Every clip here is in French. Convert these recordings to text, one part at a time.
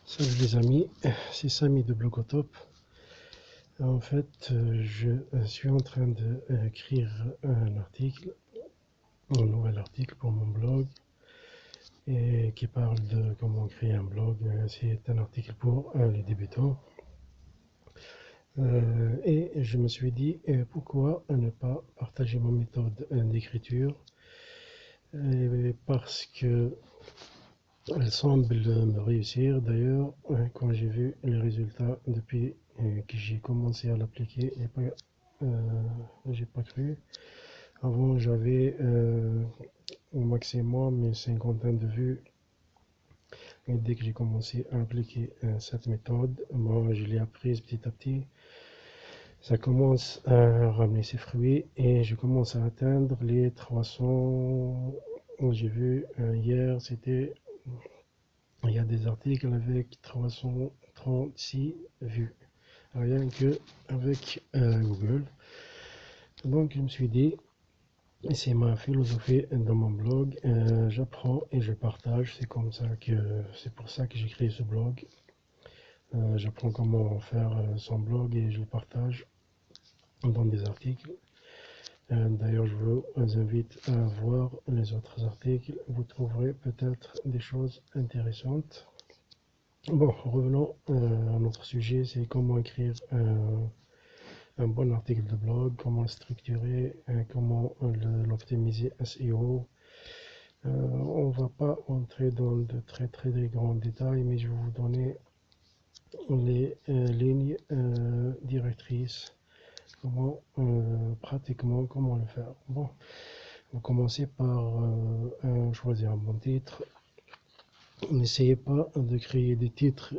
Salut les amis, c'est Samy de Blogotop. En fait, je suis en train d'écrire un nouvel article pour mon blog et qui parle de comment créer un blog. C'est un article pour les débutants. Et je me suis dit pourquoi ne pas partager ma méthode d'écriture parce que elle semble me réussir. D'ailleurs, quand j'ai vu les résultats depuis que j'ai commencé à l'appliquer, j'ai pas cru. Avant, j'avais au maximum une cinquantaine de vues. Et dès que j'ai commencé à appliquer cette méthode, moi, je l'ai apprise petit à petit. Ça commence à ramener ses fruits et je commence à atteindre les 300. J'ai vu hier, il y a des articles avec 336 vues, rien que avec Google. Donc je me suis dit, et c'est ma philosophie dans mon blog, j'apprends et je partage. C'est pour ça que j'ai créé ce blog. J'apprends comment faire son blog et je le partage dans des articles. D'ailleurs, je vous invite à voir les autres articles. Vous trouverez peut-être des choses intéressantes. Bon, revenons à notre sujet, c'est comment écrire un bon article de blog, comment le structurer, comment l'optimiser SEO. On ne va pas entrer dans de très grands détails, mais je vais vous donner les lignes directrices, pratiquement comment le faire. Bon, vous commencez par choisir un bon titre. N'essayez pas de créer des titres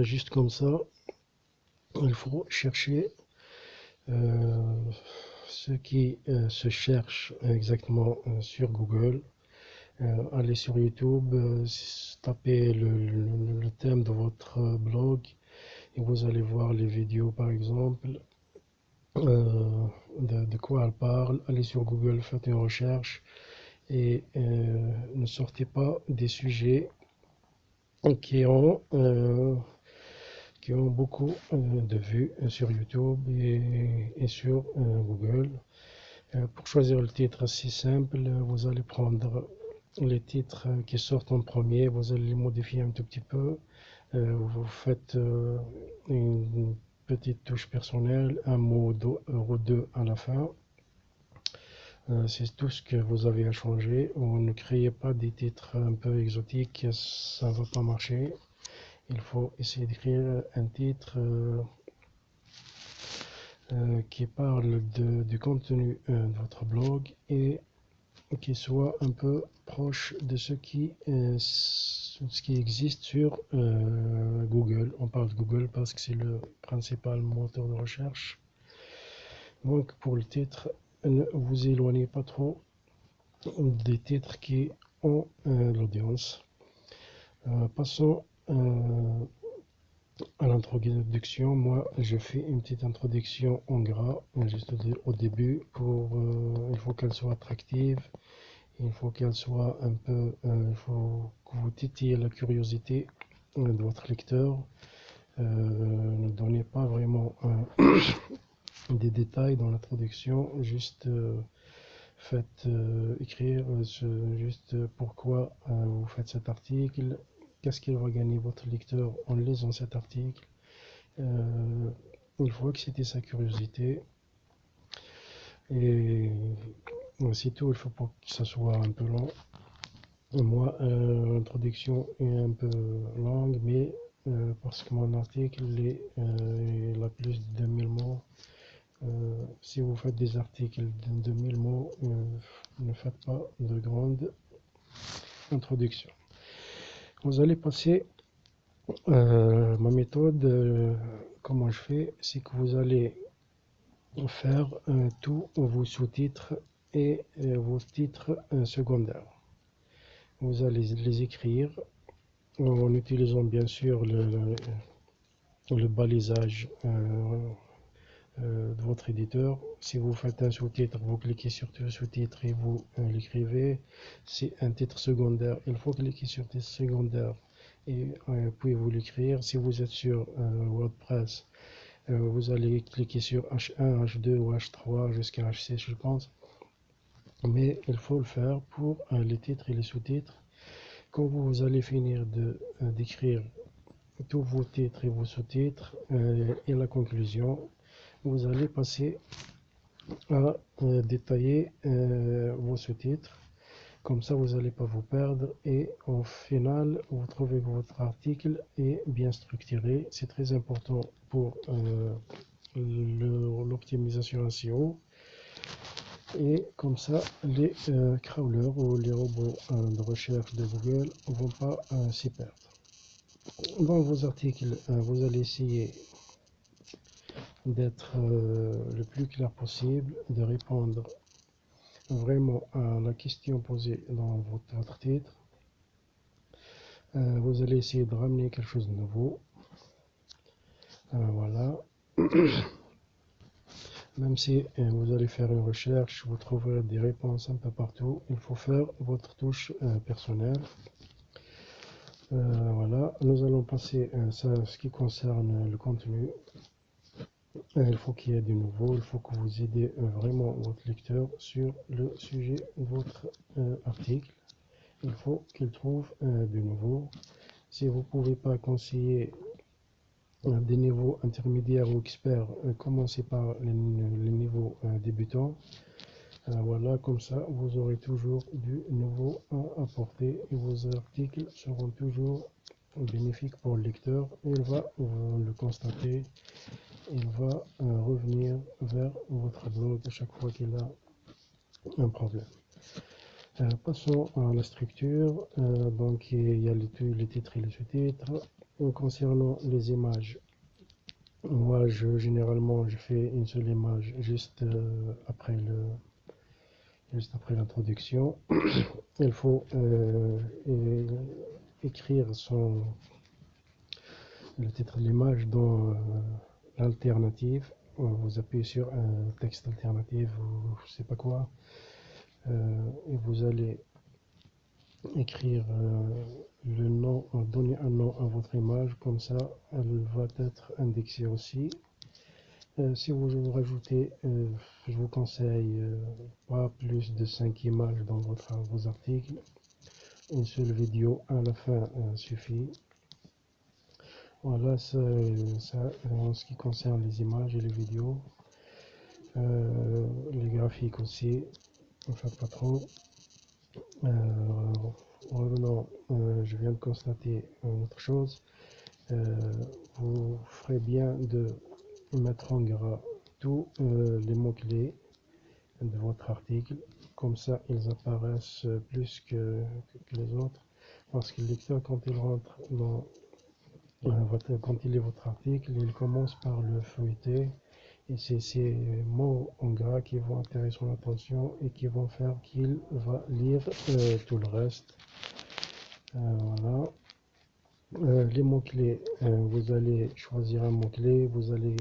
juste comme ça. Il faut chercher ce qui se cherche exactement sur Google. Allez sur YouTube, tapez le thème de votre blog et vous allez voir les vidéos par exemple, de quoi elle parle. Allez sur Google, faites une recherche et ne sortez pas des sujets qui ont, euh, qui ont beaucoup de vues sur YouTube et sur Google. Pour choisir le titre, c'est simple, vous allez prendre les titres qui sortent en premier, vous allez les modifier un tout petit peu. Vous faites une petite touche personnelle, un mot ou deux à la fin. C'est tout ce que vous avez à changer. Ne créez pas des titres un peu exotiques, ça ne va pas marcher. Il faut essayer d'écrire un titre qui parle du contenu de votre blog et qui soit un peu proche de ce qui existe sur Google. On parle de Google parce que c'est le principal moteur de recherche. Donc pour le titre, ne vous éloignez pas trop des titres qui ont l'audience. Passons à l'introduction. Moi, je fais une petite introduction en gras, juste au début. Il faut qu'elle soit attractive. Il faut qu'elle soit un peu, il faut que vous titillez la curiosité de votre lecteur. Ne donnez pas vraiment des détails dans l'introduction, juste faites écrire juste pourquoi vous faites cet article, qu'est-ce qu'il va gagner votre lecteur en lisant cet article. Il faut exciter sa curiosité et c'est tout, il faut pas que ça soit un peu long. Moi, l'introduction est un peu longue, mais parce que mon article il a plus de 2000 mots. Si vous faites des articles de 2000 mots, ne faites pas de grande introduction. Vous allez passer ma méthode, comment je fais, c'est que vous allez faire tous vos sous-titres et vos titres secondaires. Vous allez les écrire en utilisant bien sûr le balisage de votre éditeur. Si vous faites un sous-titre, vous cliquez sur le sous-titre et vous l'écrivez. C'est un titre secondaire. Il faut cliquer sur titre secondaire et pouvez-vous l'écrire. Si vous êtes sur WordPress, vous allez cliquer sur H1, H2 ou H3 jusqu'à H6 je pense. Mais il faut le faire pour les titres et les sous-titres. Quand vous allez finir d'écrire tous vos titres et vos sous-titres et la conclusion, vous allez passer à détailler vos sous-titres. Comme ça, vous n'allez pas vous perdre et au final, vous trouvez que votre article est bien structuré. C'est très important pour l'optimisation SEO. Et comme ça, les crawlers ou les robots de recherche de Google ne vont pas s'y perdre. Dans vos articles, vous allez essayer d'être le plus clair possible, de répondre vraiment à la question posée dans votre titre. Vous allez essayer de ramener quelque chose de nouveau. Voilà. Même si vous allez faire une recherche, vous trouverez des réponses un peu partout. Il faut faire votre touche personnelle. Voilà. Nous allons passer ça ce qui concerne le contenu. Il faut qu'il y ait du nouveau. Il faut que vous aidez vraiment votre lecteur sur le sujet de votre article. Il faut qu'il trouve du nouveau. Si vous ne pouvez pas conseiller des niveaux intermédiaires ou experts, commencez par les niveaux débutants. Voilà, comme ça, vous aurez toujours du nouveau à apporter et vos articles seront toujours bénéfiques pour le lecteur. Il va le constater, il va revenir vers votre blog à chaque fois qu'il a un problème. Passons à la structure. Donc, il y a les titres et les sous-titres. Concernant les images, moi, généralement, je fais une seule image juste après l'introduction. Il faut écrire le titre de l'image dans l'alternative. Vous appuyez sur un texte alternatif ou je sais pas quoi. Et vous allez écrire le nom, donner un nom à votre image, comme ça elle va être indexée aussi. Si vous rajoutez, je vous conseille pas plus de 5 images dans vos articles. Une seule vidéo à la fin suffit. Voilà, ça en ce qui concerne les images et les vidéos. Les graphiques aussi, ne faites pas trop. Revenons, je viens de constater une autre chose. Vous ferez bien de mettre en gras tous les mots-clés de votre article. Comme ça, ils apparaissent plus que les autres. Parce que le lecteur, quand il rentre dans quand il lit votre article, il commence par le feuilleter. Et c'est ces mots en gras qui vont attirer son attention et qui vont faire qu'il va lire tout le reste. Voilà. Les mots-clés, vous allez choisir un mot-clé, vous allez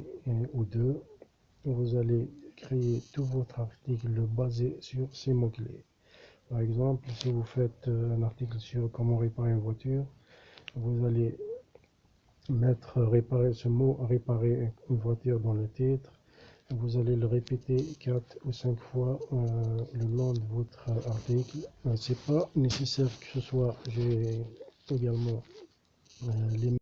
ou deux, vous allez créer tout votre article basé sur ces mots-clés. Par exemple, si vous faites un article sur comment réparer une voiture, vous allez mettre réparer ce mot réparer une voiture dans le titre. Vous allez le répéter 4 ou 5 fois le long de votre article. C'est pas nécessaire que ce soit, j'ai également les